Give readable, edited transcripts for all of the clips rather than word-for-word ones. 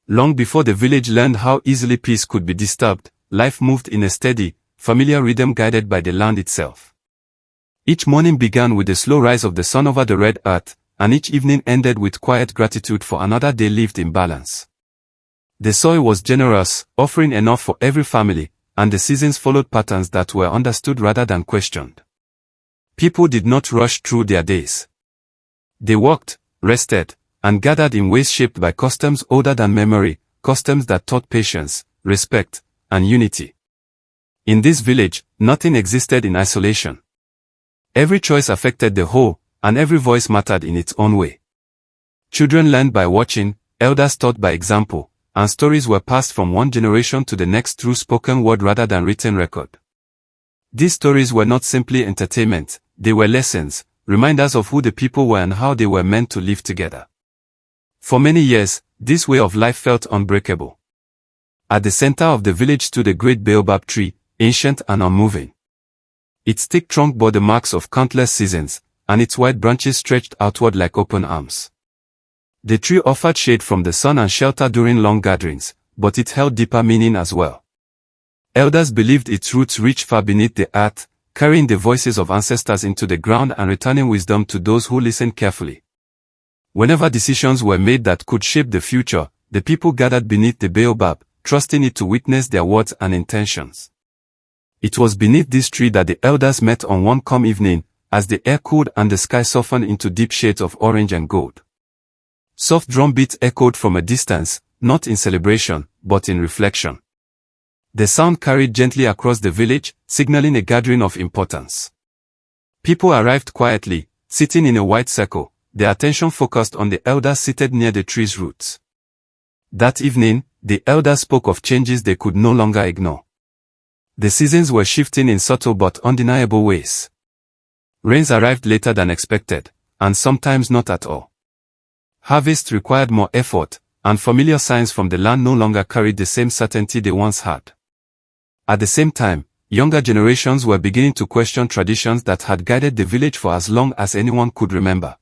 Long before the village learned how easily peace could be disturbed, life moved in a steady, familiar rhythm guided by the land itself. Each morning began with the slow rise of the sun over the red earth, and each evening ended with quiet gratitude for another day lived in balance. The soil was generous, offering enough for every family, and the seasons followed patterns that were understood rather than questioned. People did not rush through their days. They walked, rested, and gathered in ways shaped by customs older than memory, customs that taught patience, respect, and unity. In this village, nothing existed in isolation. Every choice affected the whole, and every voice mattered in its own way. Children learned by watching, elders taught by example, and stories were passed from one generation to the next through spoken word rather than written record. These stories were not simply entertainment, they were lessons, reminders of who the people were and how they were meant to live together. For many years, this way of life felt unbreakable. At the center of the village stood a great baobab tree, ancient and unmoving. Its thick trunk bore the marks of countless seasons, and its wide branches stretched outward like open arms. The tree offered shade from the sun and shelter during long gatherings, but it held deeper meaning as well. Elders believed its roots reached far beneath the earth, carrying the voices of ancestors into the ground and returning wisdom to those who listened carefully. Whenever decisions were made that could shape the future, the people gathered beneath the baobab, trusting it to witness their words and intentions. It was beneath this tree that the elders met on one calm evening, as the air cooled and the sky softened into deep shades of orange and gold. Soft drum beats echoed from a distance, not in celebration, but in reflection. The sound carried gently across the village, signaling a gathering of importance. People arrived quietly, sitting in a wide circle, their attention focused on the elders seated near the tree's roots. That evening, the elders spoke of changes they could no longer ignore. The seasons were shifting in subtle but undeniable ways. Rains arrived later than expected, and sometimes not at all. Harvests required more effort, and familiar signs from the land no longer carried the same certainty they once had. At the same time, younger generations were beginning to question traditions that had guided the village for as long as anyone could remember.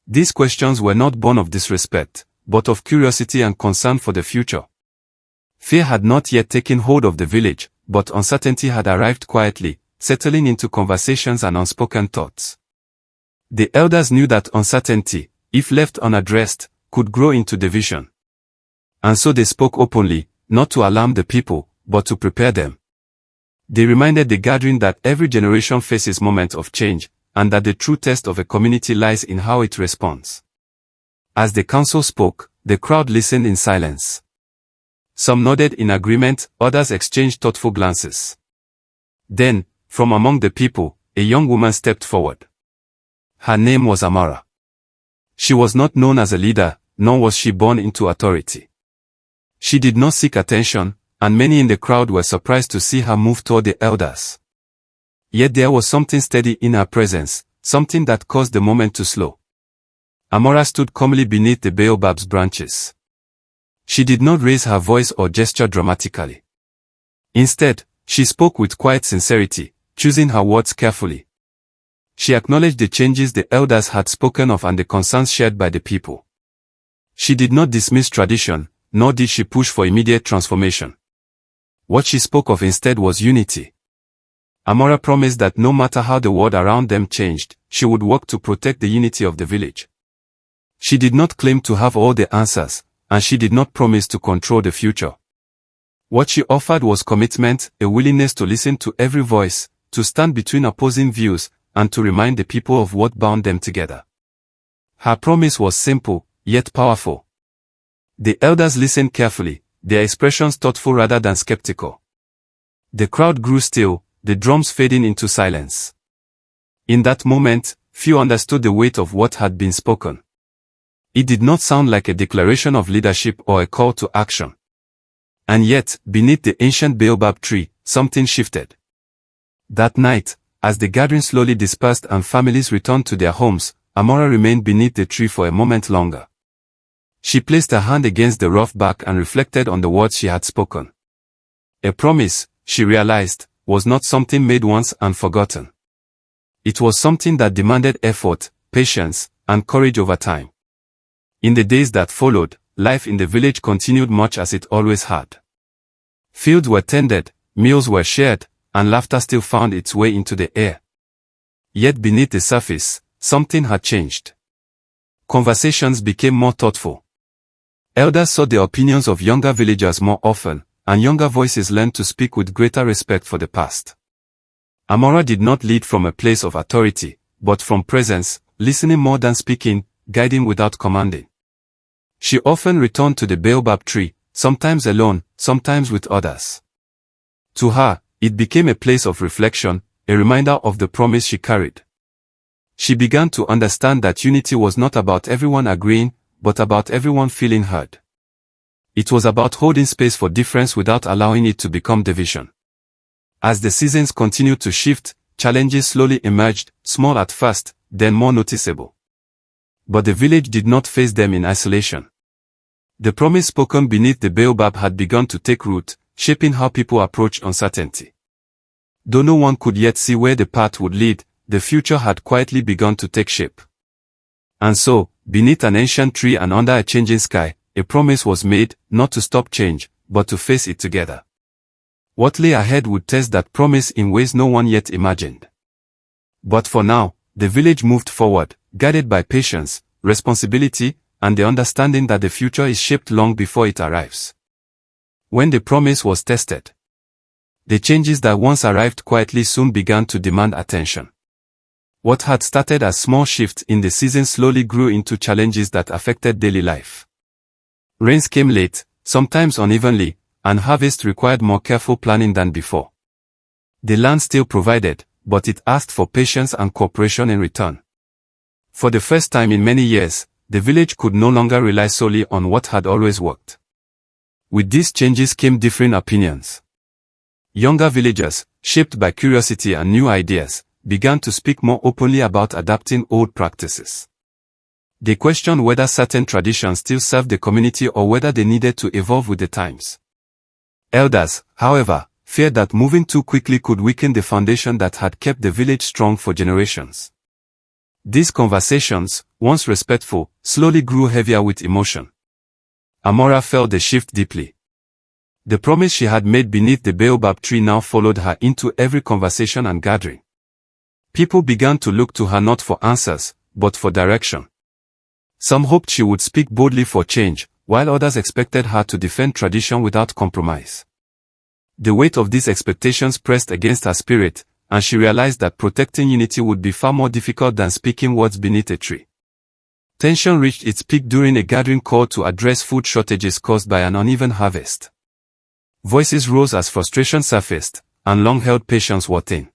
These questions were not born of disrespect, but of curiosity and concern for the future. Fear had not yet taken hold of the village, but uncertainty had arrived quietly, settling into conversations and unspoken thoughts. The elders knew that uncertainty, if left unaddressed, could grow into division. And so they spoke openly, not to alarm the people, but to prepare them. They reminded the gathering that every generation faces moments of change, and that the true test of a community lies in how it responds. As the council spoke, the crowd listened in silence. Some nodded in agreement, others exchanged thoughtful glances. Then, from among the people, a young woman stepped forward. Her name was Amara. She was not known as a leader, nor was she born into authority. She did not seek attention, and many in the crowd were surprised to see her move toward the elders. Yet there was something steady in her presence, something that caused the moment to slow. Amara stood calmly beneath the baobab's branches. She did not raise her voice or gesture dramatically. Instead, she spoke with quiet sincerity, choosing her words carefully. She acknowledged the changes the elders had spoken of and the concerns shared by the people. She did not dismiss tradition, nor did she push for immediate transformation. What she spoke of instead was unity. Amara promised that no matter how the world around them changed, she would work to protect the unity of the village. She did not claim to have all the answers, and she did not promise to control the future. What she offered was commitment, a willingness to listen to every voice, to stand between opposing views, and to remind the people of what bound them together. Her promise was simple, yet powerful. The elders listened carefully, their expressions thoughtful rather than skeptical. The crowd grew still, the drums fading into silence. In that moment, few understood the weight of what had been spoken. It did not sound like a declaration of leadership or a call to action. And yet, beneath the ancient baobab tree, something shifted. That night, as the gathering slowly dispersed and families returned to their homes, Amara remained beneath the tree for a moment longer. She placed her hand against the rough bark and reflected on the words she had spoken. A promise, she realized, was not something made once and forgotten. It was something that demanded effort, patience, and courage over time. In the days that followed, life in the village continued much as it always had. Fields were tended, meals were shared, and laughter still found its way into the air. Yet beneath the surface, something had changed. Conversations became more thoughtful. Elders sought the opinions of younger villagers more often, and younger voices learned to speak with greater respect for the past. Amora did not lead from a place of authority, but from presence, listening more than speaking, guiding without commanding. She often returned to the baobab tree, sometimes alone, sometimes with others. To her, it became a place of reflection, a reminder of the promise she carried. She began to understand that unity was not about everyone agreeing, but about everyone feeling heard. It was about holding space for difference without allowing it to become division. As the seasons continued to shift, challenges slowly emerged, small at first, then more noticeable. But the village did not face them in isolation. The promise spoken beneath the baobab had begun to take root, shaping how people approached uncertainty. Though no one could yet see where the path would lead, the future had quietly begun to take shape. And so, beneath an ancient tree and under a changing sky, a promise was made, not to stop change, but to face it together. What lay ahead would test that promise in ways no one yet imagined. But for now, the village moved forward, guided by patience, responsibility, and the understanding that the future is shaped long before it arrives. When the promise was tested, the changes that once arrived quietly soon began to demand attention. What had started as small shifts in the season slowly grew into challenges that affected daily life. Rains came late, sometimes unevenly, and harvest required more careful planning than before. The land still provided, but it asked for patience and cooperation in return. For the first time in many years, the village could no longer rely solely on what had always worked. With these changes came differing opinions. Younger villagers, shaped by curiosity and new ideas, began to speak more openly about adapting old practices. They questioned whether certain traditions still served the community or whether they needed to evolve with the times. Elders, however, feared that moving too quickly could weaken the foundation that had kept the village strong for generations. These conversations, once respectful, slowly grew heavier with emotion. Amora felt the shift deeply. The promise she had made beneath the baobab tree now followed her into every conversation and gathering. People began to look to her not for answers, but for direction. Some hoped she would speak boldly for change, while others expected her to defend tradition without compromise. The weight of these expectations pressed against her spirit, and she realized that protecting unity would be far more difficult than speaking words beneath a tree. Tension reached its peak during a gathering call to address food shortages caused by an uneven harvest. Voices rose as frustration surfaced, and long-held patience wore thin.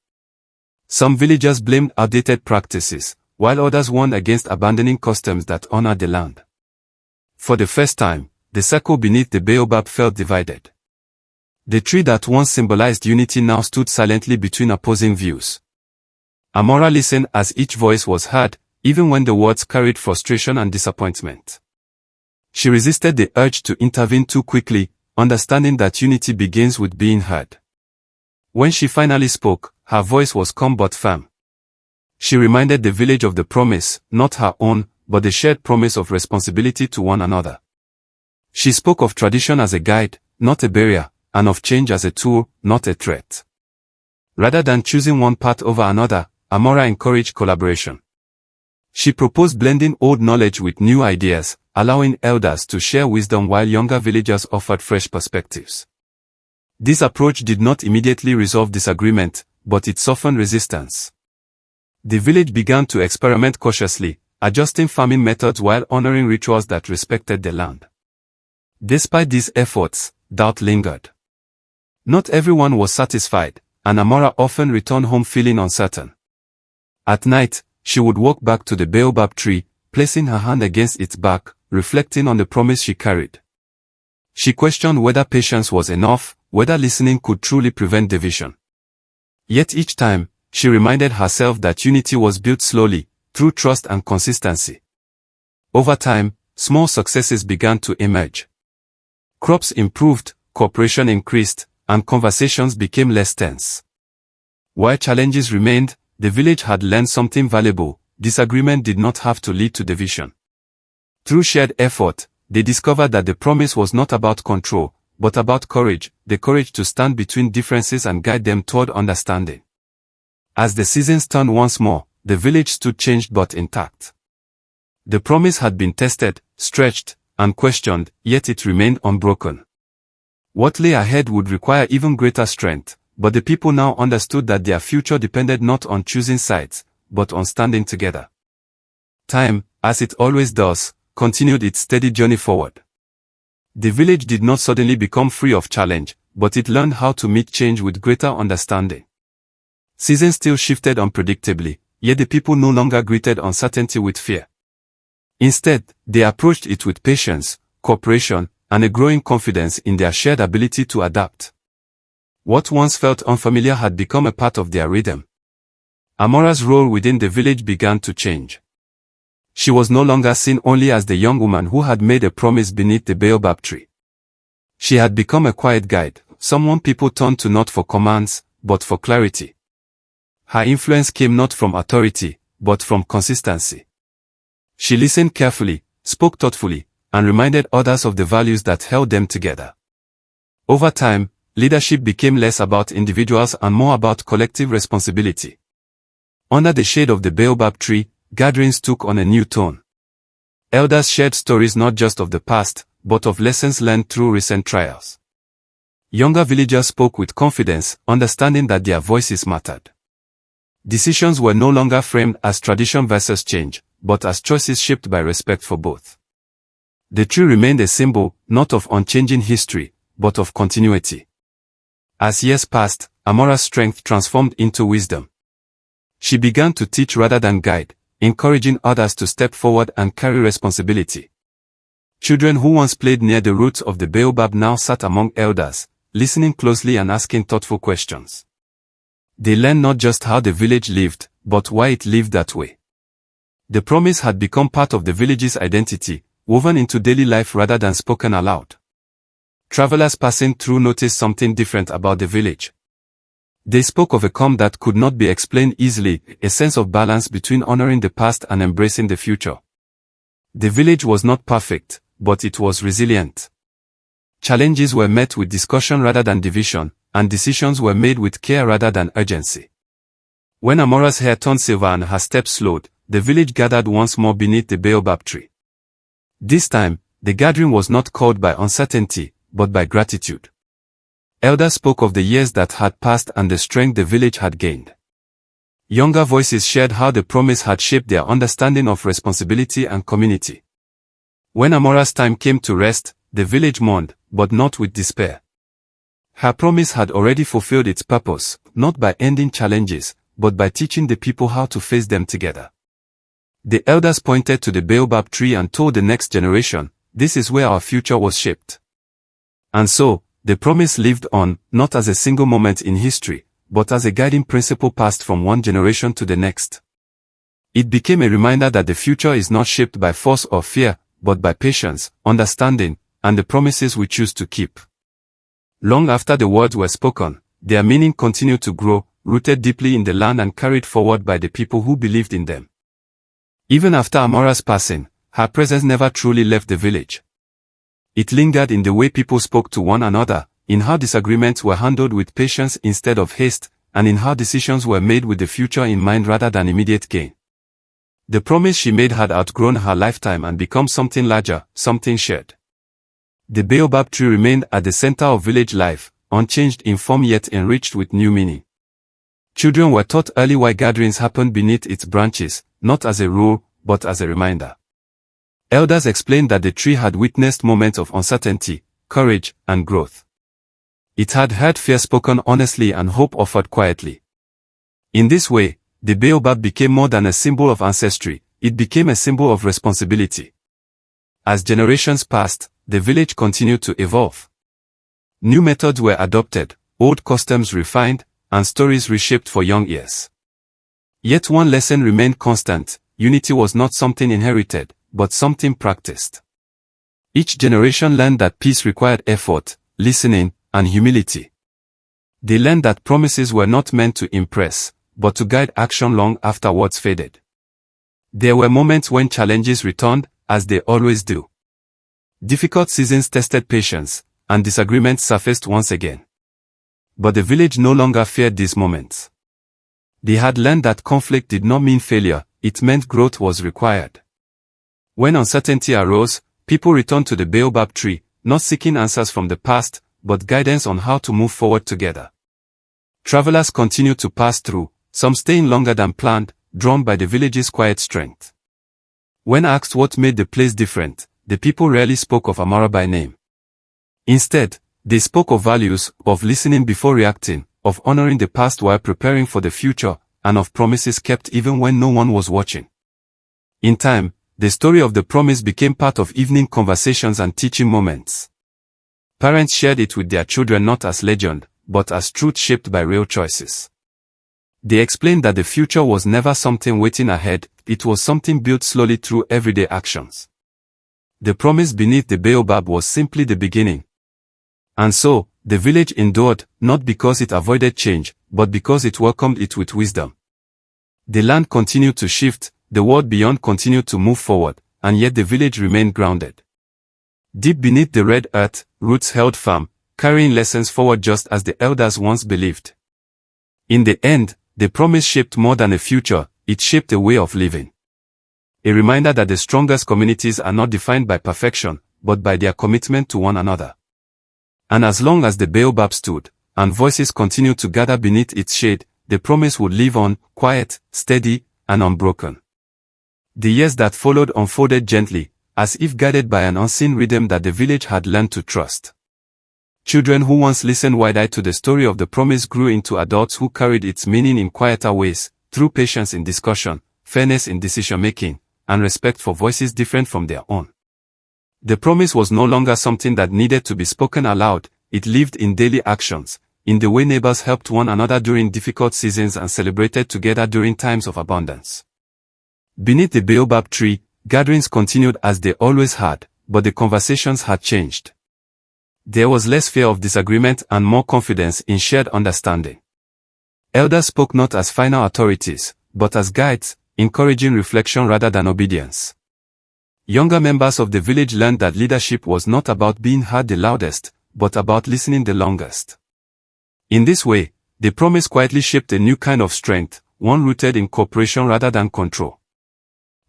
Some villagers blamed outdated practices, while others warned against abandoning customs that honored the land. For the first time, the circle beneath the baobab felt divided. The tree that once symbolized unity now stood silently between opposing views. Amora listened as each voice was heard, even when the words carried frustration and disappointment. She resisted the urge to intervene too quickly, understanding that unity begins with being heard. When she finally spoke, her voice was calm but firm. She reminded the village of the promise, not her own, but the shared promise of responsibility to one another. She spoke of tradition as a guide, not a barrier, and of change as a tool, not a threat. Rather than choosing one path over another, Amora encouraged collaboration. She proposed blending old knowledge with new ideas, allowing elders to share wisdom while younger villagers offered fresh perspectives. This approach did not immediately resolve disagreement, but it softened resistance. The village began to experiment cautiously, adjusting farming methods while honoring rituals that respected the land. Despite these efforts, doubt lingered. Not everyone was satisfied, and Amora often returned home feeling uncertain. At night, she would walk back to the baobab tree, placing her hand against its bark, reflecting on the promise she carried. She questioned whether patience was enough, whether listening could truly prevent division. Yet each time, she reminded herself that unity was built slowly, through trust and consistency. Over time, small successes began to emerge. Crops improved, cooperation increased, and conversations became less tense. While challenges remained, the village had learned something valuable: disagreement did not have to lead to division. Through shared effort, they discovered that the promise was not about control, but about courage, the courage to stand between differences and guide them toward understanding. As the seasons turned once more, the village stood changed but intact. The promise had been tested, stretched, and questioned, yet it remained unbroken. What lay ahead would require even greater strength, but the people now understood that their future depended not on choosing sides, but on standing together. Time, as it always does, continued its steady journey forward. The village did not suddenly become free of challenge, but it learned how to meet change with greater understanding. Seasons still shifted unpredictably, yet the people no longer greeted uncertainty with fear. Instead, they approached it with patience, cooperation, and a growing confidence in their shared ability to adapt. What once felt unfamiliar had become a part of their rhythm. Amora's role within the village began to change. She was no longer seen only as the young woman who had made a promise beneath the baobab tree. She had become a quiet guide, someone people turned to not for commands, but for clarity. Her influence came not from authority, but from consistency. She listened carefully, spoke thoughtfully, and reminded others of the values that held them together. Over time, leadership became less about individuals and more about collective responsibility. Under the shade of the baobab tree, gatherings took on a new tone. Elders shared stories not just of the past, but of lessons learned through recent trials. Younger villagers spoke with confidence, understanding that their voices mattered. Decisions were no longer framed as tradition versus change, but as choices shaped by respect for both. The tree remained a symbol, not of unchanging history, but of continuity. As years passed, Amora's strength transformed into wisdom. She began to teach rather than guide, encouraging others to step forward and carry responsibility. Children who once played near the roots of the baobab now sat among elders, listening closely and asking thoughtful questions. They learned not just how the village lived, but why it lived that way. The promise had become part of the village's identity, woven into daily life rather than spoken aloud. Travelers passing through noticed something different about the village. They spoke of a calm that could not be explained easily, a sense of balance between honoring the past and embracing the future. The village was not perfect, but it was resilient. Challenges were met with discussion rather than division, and decisions were made with care rather than urgency. When Amora's hair turned silver and her steps slowed, the village gathered once more beneath the baobab tree. This time, the gathering was not called by uncertainty, but by gratitude. Elders spoke of the years that had passed and the strength the village had gained. Younger voices shared how the promise had shaped their understanding of responsibility and community. When Amora's time came to rest, the village mourned, but not with despair. Her promise had already fulfilled its purpose, not by ending challenges, but by teaching the people how to face them together. The elders pointed to the baobab tree and told the next generation, "This is where our future was shaped." And so, the promise lived on, not as a single moment in history, but as a guiding principle passed from one generation to the next. It became a reminder that the future is not shaped by force or fear, but by patience, understanding, and the promises we choose to keep. Long after the words were spoken, their meaning continued to grow, rooted deeply in the land and carried forward by the people who believed in them. Even after Amora's passing, her presence never truly left the village. It lingered in the way people spoke to one another, in how disagreements were handled with patience instead of haste, and in how decisions were made with the future in mind rather than immediate gain. The promise she made had outgrown her lifetime and become something larger, something shared. The baobab tree remained at the center of village life, unchanged in form yet enriched with new meaning. Children were taught early why gatherings happened beneath its branches, not as a rule, but as a reminder. Elders explained that the tree had witnessed moments of uncertainty, courage, and growth. It had heard fear spoken honestly and hope offered quietly. In this way, the baobab became more than a symbol of ancestry, it became a symbol of responsibility. As generations passed, the village continued to evolve. New methods were adopted, old customs refined, and stories reshaped for young ears. Yet one lesson remained constant: unity was not something inherited, but something practiced. Each generation learned that peace required effort, listening, and humility. They learned that promises were not meant to impress, but to guide action long after words faded. There were moments when challenges returned, as they always do. Difficult seasons tested patience, and disagreements surfaced once again. But the village no longer feared these moments. They had learned that conflict did not mean failure, it meant growth was required. When uncertainty arose, people returned to the baobab tree, not seeking answers from the past, but guidance on how to move forward together. Travelers continued to pass through, some staying longer than planned, drawn by the village's quiet strength. When asked what made the place different, the people rarely spoke of Amara by name. Instead, they spoke of values, of listening before reacting, of honoring the past while preparing for the future, and of promises kept even when no one was watching. In time, the story of the promise became part of evening conversations and teaching moments. Parents shared it with their children not as legend, but as truth shaped by real choices. They explained that the future was never something waiting ahead, it was something built slowly through everyday actions. The promise beneath the baobab was simply the beginning. And so, the village endured, not because it avoided change, but because it welcomed it with wisdom. The land continued to shift, the world beyond continued to move forward, and yet the village remained grounded. Deep beneath the red earth, roots held firm, carrying lessons forward just as the elders once believed. In the end, the promise shaped more than a future, it shaped a way of living. A reminder that the strongest communities are not defined by perfection, but by their commitment to one another. And as long as the baobab stood, and voices continued to gather beneath its shade, the promise would live on, quiet, steady, and unbroken. The years that followed unfolded gently, as if guided by an unseen rhythm that the village had learned to trust. Children who once listened wide-eyed to the story of the promise grew into adults who carried its meaning in quieter ways, through patience in discussion, fairness in decision-making, and respect for voices different from their own. The promise was no longer something that needed to be spoken aloud, it lived in daily actions, in the way neighbors helped one another during difficult seasons and celebrated together during times of abundance. Beneath the baobab tree, gatherings continued as they always had, but the conversations had changed. There was less fear of disagreement and more confidence in shared understanding. Elders spoke not as final authorities, but as guides, encouraging reflection rather than obedience. Younger members of the village learned that leadership was not about being heard the loudest, but about listening the longest. In this way, the promise quietly shaped a new kind of strength, one rooted in cooperation rather than control.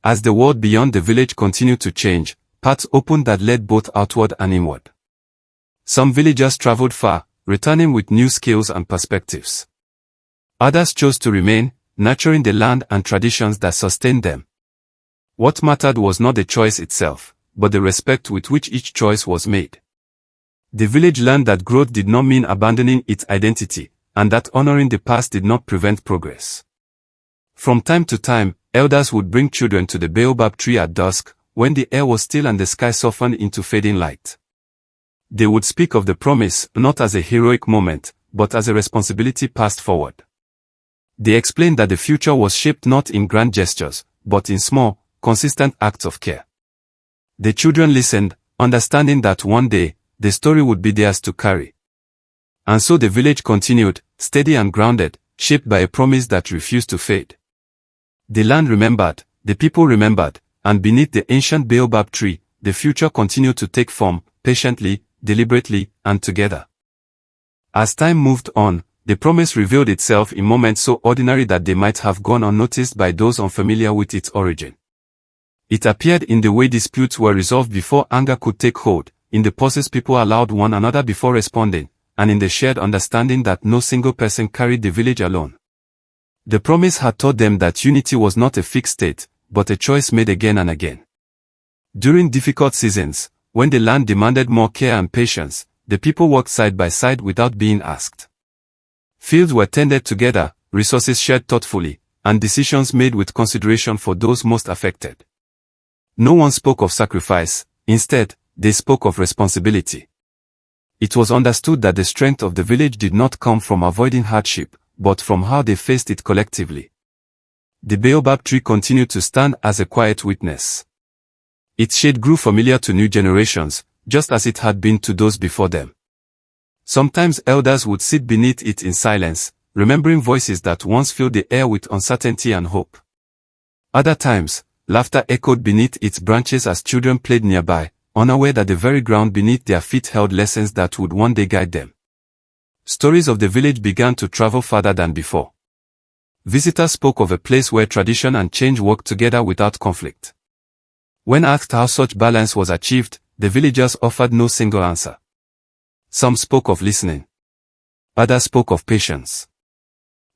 As the world beyond the village continued to change, paths opened that led both outward and inward. Some villagers traveled far, returning with new skills and perspectives. Others chose to remain, nurturing the land and traditions that sustained them. What mattered was not the choice itself, but the respect with which each choice was made. The village learned that growth did not mean abandoning its identity, and that honoring the past did not prevent progress. From time to time, elders would bring children to the baobab tree at dusk, when the air was still and the sky softened into fading light. They would speak of the promise, not as a heroic moment, but as a responsibility passed forward. They explained that the future was shaped not in grand gestures, but in small, consistent acts of care. The children listened, understanding that one day, the story would be theirs to carry. And so the village continued, steady and grounded, shaped by a promise that refused to fade. The land remembered, the people remembered, and beneath the ancient baobab tree, the future continued to take form, patiently, deliberately, and together. As time moved on, the promise revealed itself in moments so ordinary that they might have gone unnoticed by those unfamiliar with its origin. It appeared in the way disputes were resolved before anger could take hold, in the pauses people allowed one another before responding, and in the shared understanding that no single person carried the village alone. The promise had taught them that unity was not a fixed state, but a choice made again and again. During difficult seasons, when the land demanded more care and patience, the people worked side by side without being asked. Fields were tended together, resources shared thoughtfully, and decisions made with consideration for those most affected. No one spoke of sacrifice, instead, they spoke of responsibility. It was understood that the strength of the village did not come from avoiding hardship, but from how they faced it collectively. The baobab tree continued to stand as a quiet witness. Its shade grew familiar to new generations, just as it had been to those before them. Sometimes elders would sit beneath it in silence, remembering voices that once filled the air with uncertainty and hope. Other times, laughter echoed beneath its branches as children played nearby, unaware that the very ground beneath their feet held lessons that would one day guide them. Stories of the village began to travel farther than before. Visitors spoke of a place where tradition and change worked together without conflict. When asked how such balance was achieved, the villagers offered no single answer. Some spoke of listening. Others spoke of patience.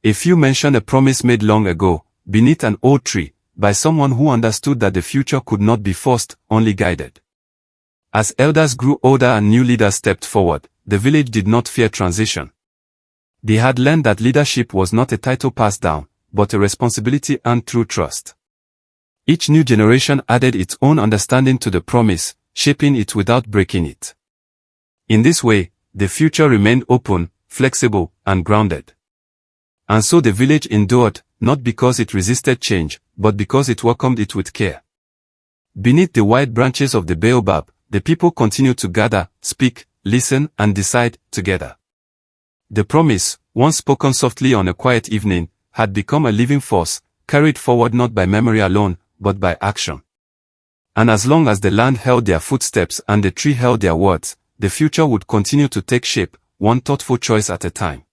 A few mentioned a promise made long ago, beneath an old tree, by someone who understood that the future could not be forced, only guided. As elders grew older and new leaders stepped forward, the village did not fear transition. They had learned that leadership was not a title passed down, but a responsibility earned through trust. Each new generation added its own understanding to the promise, shaping it without breaking it. In this way, the future remained open, flexible, and grounded. And so the village endured, not because it resisted change, but because it welcomed it with care. Beneath the wide branches of the baobab, the people continued to gather, speak, listen, and decide, together. The promise, once spoken softly on a quiet evening, had become a living force, carried forward not by memory alone, but by action. And as long as the land held their footsteps and the tree held their words, the future would continue to take shape, one thoughtful choice at a time.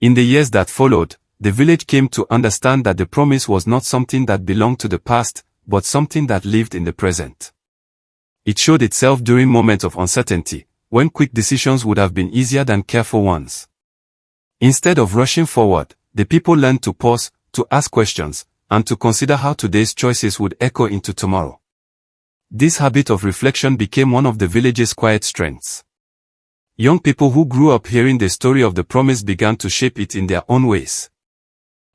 In the years that followed, the village came to understand that the promise was not something that belonged to the past, but something that lived in the present. It showed itself during moments of uncertainty, when quick decisions would have been easier than careful ones. Instead of rushing forward, the people learned to pause, to ask questions, and to consider how today's choices would echo into tomorrow. This habit of reflection became one of the village's quiet strengths. Young people who grew up hearing the story of the promise began to shape it in their own ways.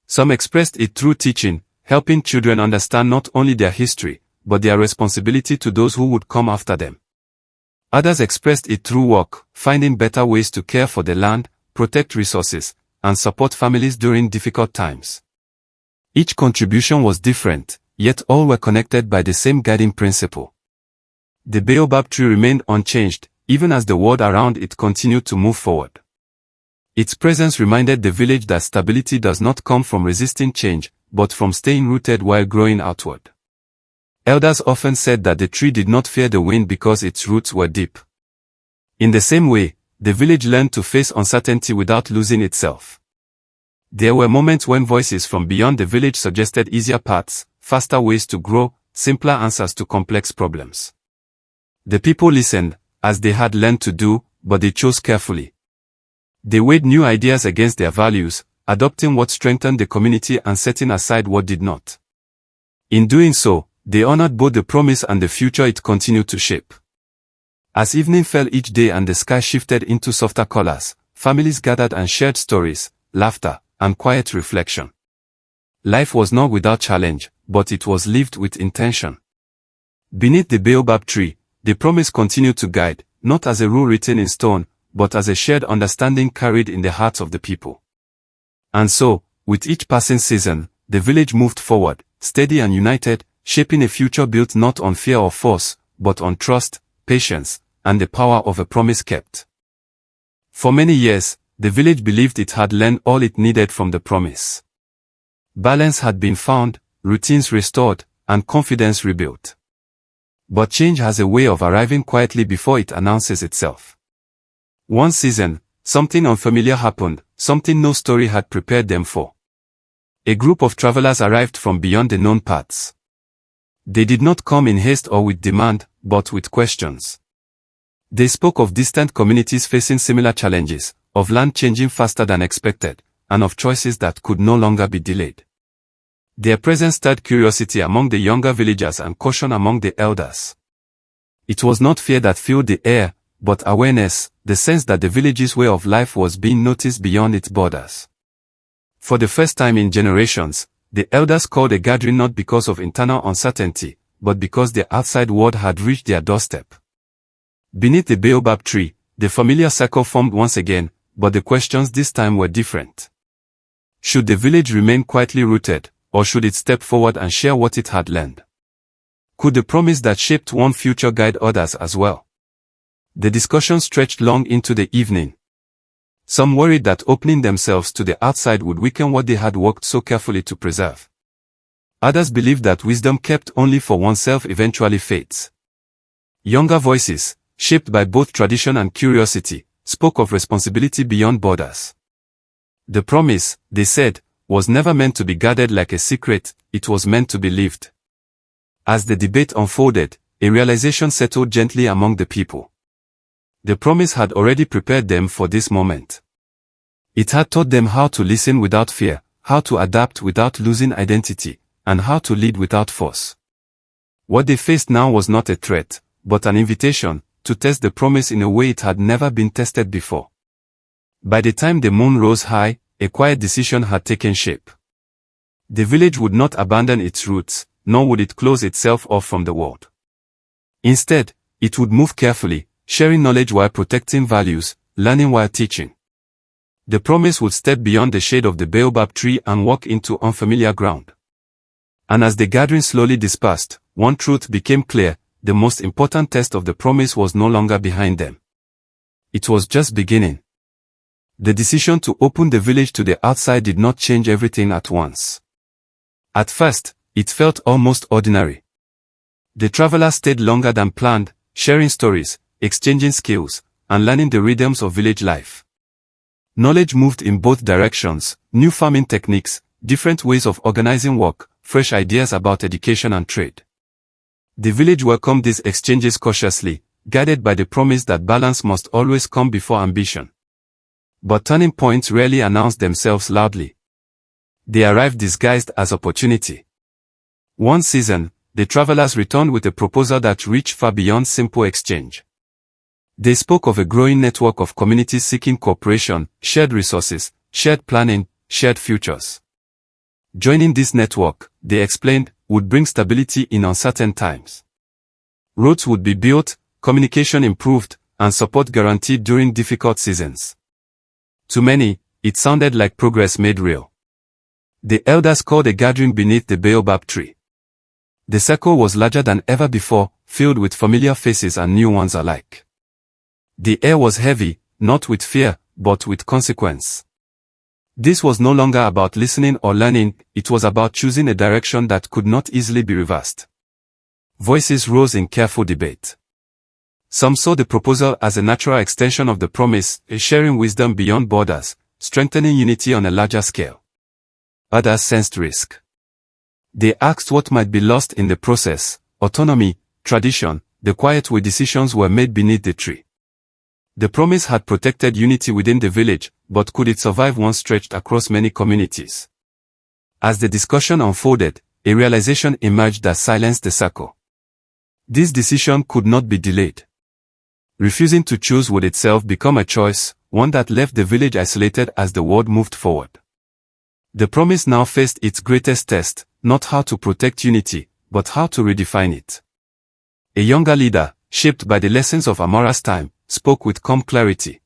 Some expressed it through teaching, helping children understand not only their history, but their responsibility to those who would come after them. Others expressed it through work, finding better ways to care for the land, protect resources, and support families during difficult times. Each contribution was different, yet all were connected by the same guiding principle. The baobab tree remained unchanged, even as the world around it continued to move forward. Its presence reminded the village that stability does not come from resisting change, but from staying rooted while growing outward. Elders often said that the tree did not fear the wind because its roots were deep. In the same way, the village learned to face uncertainty without losing itself. There were moments when voices from beyond the village suggested easier paths, faster ways to grow, simpler answers to complex problems. The people listened, as they had learned to do, but they chose carefully. They weighed new ideas against their values, adopting what strengthened the community and setting aside what did not. In doing so, they honored both the promise and the future it continued to shape. As evening fell each day and the sky shifted into softer colors, families gathered and shared stories, laughter, and quiet reflection. Life was not without challenge, but it was lived with intention. Beneath the baobab tree, the promise continued to guide, not as a rule written in stone, but as a shared understanding carried in the hearts of the people. And so, with each passing season, the village moved forward, steady and united, shaping a future built not on fear or force, but on trust, patience, and the power of a promise kept. For many years, the village believed it had learned all it needed from the promise. Balance had been found, routines restored, and confidence rebuilt. But change has a way of arriving quietly before it announces itself. One season, something unfamiliar happened, something no story had prepared them for. A group of travelers arrived from beyond the known paths. They did not come in haste or with demand, but with questions. They spoke of distant communities facing similar challenges, of land changing faster than expected, and of choices that could no longer be delayed. Their presence stirred curiosity among the younger villagers and caution among the elders. It was not fear that filled the air, but awareness, the sense that the village's way of life was being noticed beyond its borders. For the first time in generations, the elders called a gathering not because of internal uncertainty, but because the outside world had reached their doorstep. Beneath the baobab tree, the familiar circle formed once again, but the questions this time were different. Should the village remain quietly rooted, or should it step forward and share what it had learned? Could the promise that shaped one future guide others as well? The discussion stretched long into the evening. Some worried that opening themselves to the outside would weaken what they had worked so carefully to preserve. Others believed that wisdom kept only for oneself eventually fades. Younger voices, shaped by both tradition and curiosity, spoke of responsibility beyond borders. The promise, they said, was never meant to be guarded like a secret, it was meant to be lived. As the debate unfolded, a realization settled gently among the people. The promise had already prepared them for this moment. It had taught them how to listen without fear, how to adapt without losing identity, and how to lead without force. What they faced now was not a threat, but an invitation to test the promise in a way it had never been tested before. By the time the moon rose high, a quiet decision had taken shape. The village would not abandon its roots, nor would it close itself off from the world. Instead, it would move carefully, sharing knowledge while protecting values, learning while teaching. The promise would step beyond the shade of the baobab tree and walk into unfamiliar ground. And as the gathering slowly dispersed, one truth became clear: the most important test of the promise was no longer behind them. It was just beginning. The decision to open the village to the outside did not change everything at once. At first, it felt almost ordinary. The travelers stayed longer than planned, sharing stories, exchanging skills, and learning the rhythms of village life. Knowledge moved in both directions: new farming techniques, different ways of organizing work, fresh ideas about education and trade. The village welcomed these exchanges cautiously, guided by the promise that balance must always come before ambition. But turning points rarely announced themselves loudly. They arrived disguised as opportunity. One season, the travelers returned with a proposal that reached far beyond simple exchange. They spoke of a growing network of communities seeking cooperation, shared resources, shared planning, shared futures. Joining this network, they explained, would bring stability in uncertain times. Roads would be built, communication improved, and support guaranteed during difficult seasons. To many, it sounded like progress made real. The elders called a gathering beneath the baobab tree. The circle was larger than ever before, filled with familiar faces and new ones alike. The air was heavy, not with fear, but with consequence. This was no longer about listening or learning, it was about choosing a direction that could not easily be reversed. Voices rose in careful debate. Some saw the proposal as a natural extension of the promise, sharing wisdom beyond borders, strengthening unity on a larger scale. Others sensed risk. They asked what might be lost in the process: autonomy, tradition, the quiet way decisions were made beneath the tree. The promise had protected unity within the village, but could it survive once stretched across many communities? As the discussion unfolded, a realization emerged that silenced the circle. This decision could not be delayed. Refusing to choose would itself become a choice, one that left the village isolated as the world moved forward. The promise now faced its greatest test, not how to protect unity, but how to redefine it. A younger leader, shaped by the lessons of Amara's time, spoke with calm clarity.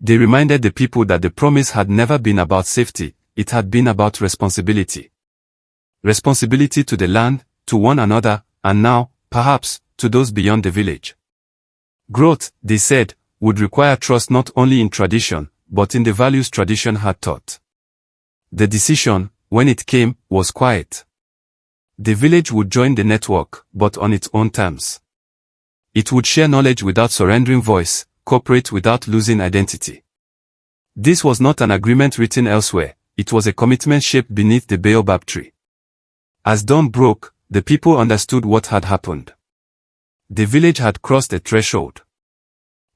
They reminded the people that the promise had never been about safety, it had been about responsibility. Responsibility to the land, to one another, and now, perhaps, to those beyond the village. Growth, they said, would require trust not only in tradition, but in the values tradition had taught. The decision, when it came, was quiet. The village would join the network, but on its own terms. It would share knowledge without surrendering voice, cooperate without losing identity. This was not an agreement written elsewhere, it was a commitment shaped beneath the baobab tree. As dawn broke, the people understood what had happened. The village had crossed a threshold.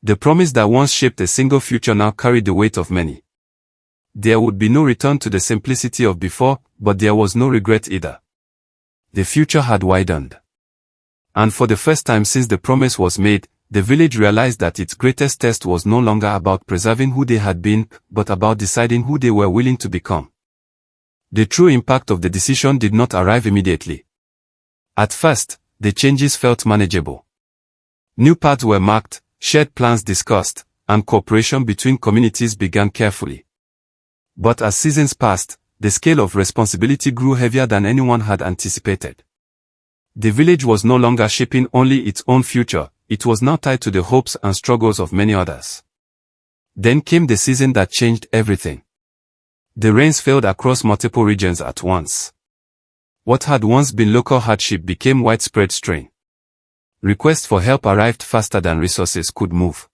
The promise that once shaped a single future now carried the weight of many. There would be no return to the simplicity of before, but there was no regret either. The future had widened. And for the first time since the promise was made, the village realized that its greatest test was no longer about preserving who they had been, but about deciding who they were willing to become. The true impact of the decision did not arrive immediately. At first, the changes felt manageable. New paths were marked, shared plans discussed, and cooperation between communities began carefully. But as seasons passed, the scale of responsibility grew heavier than anyone had anticipated. The village was no longer shaping only its own future, it was now tied to the hopes and struggles of many others. Then came the season that changed everything. The rains failed across multiple regions at once. What had once been local hardship became widespread strain. Requests for help arrived faster than resources could move.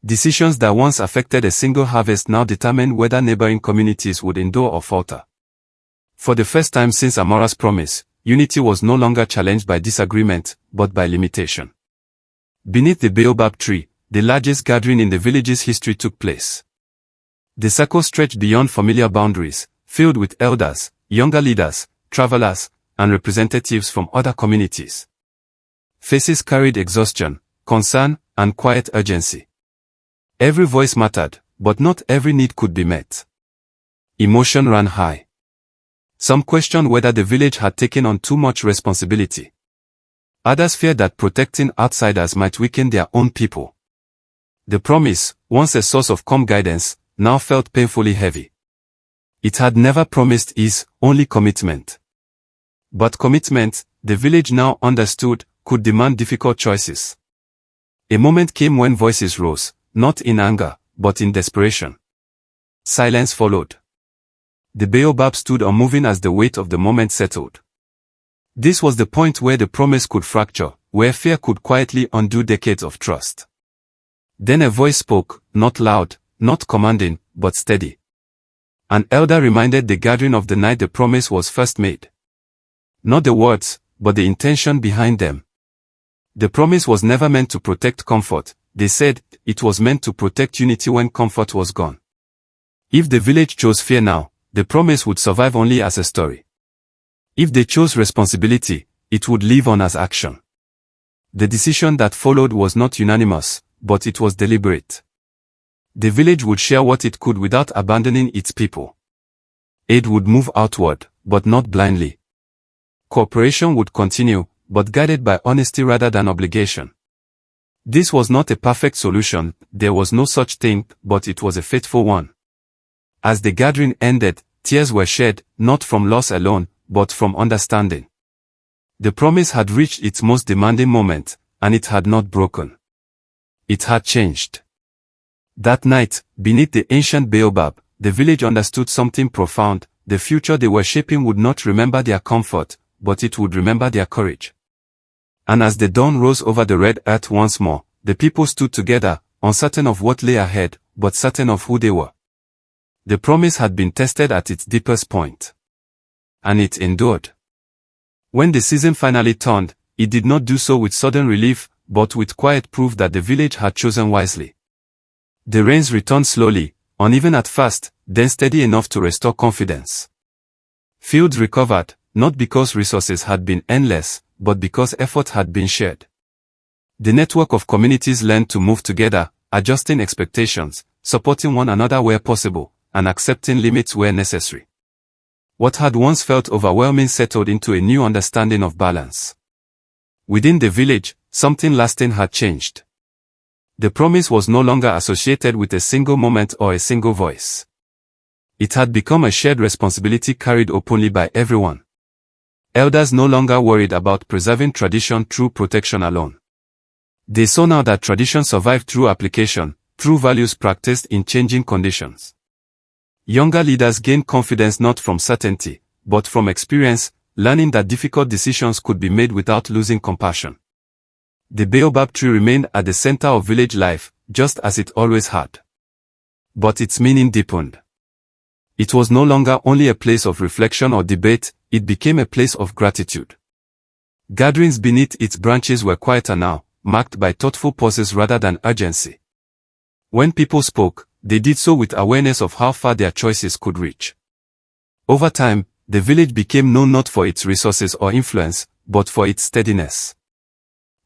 Decisions that once affected a single harvest now determined whether neighboring communities would endure or falter. For the first time since Amora's promise, unity was no longer challenged by disagreement, but by limitation. Beneath the baobab tree, the largest gathering in the village's history took place. The circle stretched beyond familiar boundaries, filled with elders, younger leaders, travelers, and representatives from other communities. Faces carried exhaustion, concern, and quiet urgency. Every voice mattered, but not every need could be met. Emotion ran high. Some questioned whether the village had taken on too much responsibility. Others feared that protecting outsiders might weaken their own people. The promise, once a source of calm guidance, now felt painfully heavy. It had never promised ease, only commitment. But commitment, the village now understood, could demand difficult choices. A moment came when voices rose, not in anger, but in desperation. Silence followed. The baobab stood unmoving as the weight of the moment settled. This was the point where the promise could fracture, where fear could quietly undo decades of trust. Then a voice spoke, not loud, not commanding, but steady. An elder reminded the gathering of the night the promise was first made. Not the words, but the intention behind them. The promise was never meant to protect comfort, they said, it was meant to protect unity when comfort was gone. If the village chose fear now, the promise would survive only as a story. If they chose responsibility, it would live on as action. The decision that followed was not unanimous, but it was deliberate. The village would share what it could without abandoning its people. Aid would move outward, but not blindly. Cooperation would continue, but guided by honesty rather than obligation. This was not a perfect solution, there was no such thing, but it was a faithful one. As the gathering ended, tears were shed, not from loss alone, but from understanding. The promise had reached its most demanding moment, and it had not broken. It had changed. That night, beneath the ancient baobab, the village understood something profound. The future they were shaping would not remember their comfort, but it would remember their courage. And as the dawn rose over the red earth once more, the people stood together, uncertain of what lay ahead, but certain of who they were. The promise had been tested at its deepest point. And it endured. When the season finally turned, it did not do so with sudden relief, but with quiet proof that the village had chosen wisely. The rains returned slowly, uneven at first, then steady enough to restore confidence. Fields recovered, not because resources had been endless, but because effort had been shared. The network of communities learned to move together, adjusting expectations, supporting one another where possible, and accepting limits where necessary. What had once felt overwhelming settled into a new understanding of balance. Within the village, something lasting had changed. The promise was no longer associated with a single moment or a single voice. It had become a shared responsibility carried openly by everyone. Elders no longer worried about preserving tradition through protection alone. They saw now that tradition survived through application, through values practiced in changing conditions. Younger leaders gained confidence not from certainty, but from experience, learning that difficult decisions could be made without losing compassion. The baobab tree remained at the center of village life, just as it always had. But its meaning deepened. It was no longer only a place of reflection or debate, it became a place of gratitude. Gatherings beneath its branches were quieter now, marked by thoughtful pauses rather than urgency. When people spoke, they did so with awareness of how far their choices could reach. Over time, the village became known not for its resources or influence, but for its steadiness.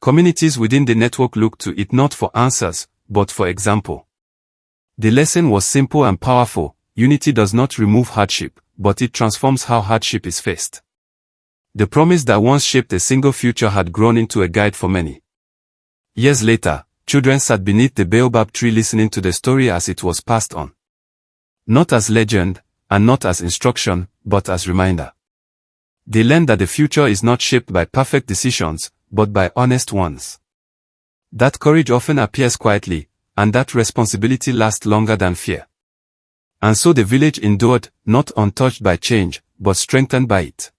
Communities within the network looked to it not for answers, but for example. The lesson was simple and powerful: unity does not remove hardship, but it transforms how hardship is faced. The promise that once shaped a single future had grown into a guide for many. Years later, children sat beneath the baobab tree listening to the story as it was passed on. Not as legend, and not as instruction, but as reminder. They learned that the future is not shaped by perfect decisions, but by honest ones. That courage often appears quietly, and that responsibility lasts longer than fear. And so the village endured, not untouched by change, but strengthened by it.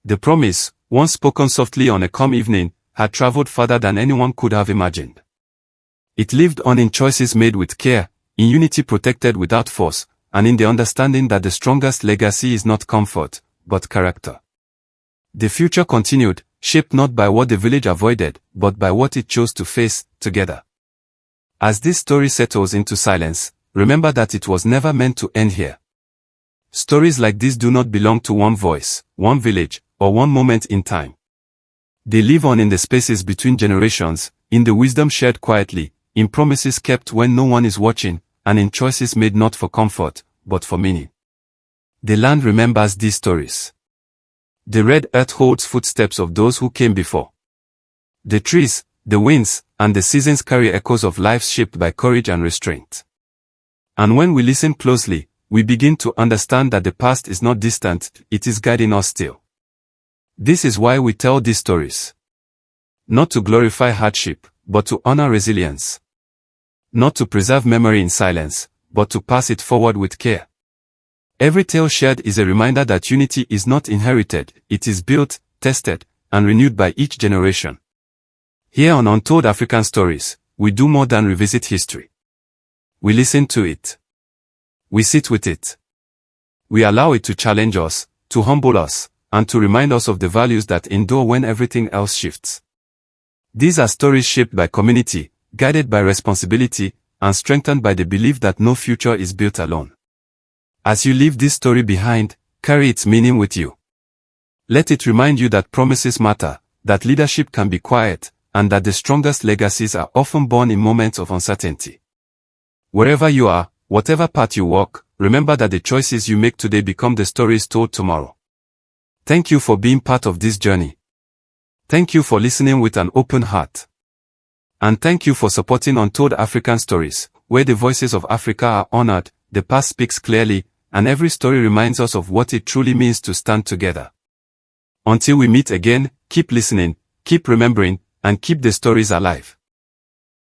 The promise, once spoken softly on a calm evening, had traveled farther than anyone could have imagined. It lived on in choices made with care, in unity protected without force, and in the understanding that the strongest legacy is not comfort, but character. The future continued, shaped not by what the village avoided, but by what it chose to face, together. As this story settles into silence, remember that it was never meant to end here. Stories like this do not belong to one voice, one village, or one moment in time. They live on in the spaces between generations, in the wisdom shared quietly, in promises kept when no one is watching, and in choices made not for comfort, but for meaning. The land remembers these stories. The red earth holds footsteps of those who came before. The trees, the winds, and the seasons carry echoes of lives shaped by courage and restraint. And when we listen closely, we begin to understand that the past is not distant, it is guiding us still. This is why we tell these stories. Not to glorify hardship, but to honor resilience. Not to preserve memory in silence, but to pass it forward with care. Every tale shared is a reminder that unity is not inherited, it is built, tested, and renewed by each generation. Here on Untold African Stories, we do more than revisit history. We listen to it. We sit with it. We allow it to challenge us, to humble us, and to remind us of the values that endure when everything else shifts. These are stories shaped by community, guided by responsibility, and strengthened by the belief that no future is built alone. As you leave this story behind, carry its meaning with you. Let it remind you that promises matter, that leadership can be quiet, and that the strongest legacies are often born in moments of uncertainty. Wherever you are, whatever path you walk, remember that the choices you make today become the stories told tomorrow. Thank you for being part of this journey. Thank you for listening with an open heart. And thank you for supporting Untold African Stories, where the voices of Africa are honored, the past speaks clearly, and every story reminds us of what it truly means to stand together. Until we meet again, keep listening, keep remembering, and keep the stories alive.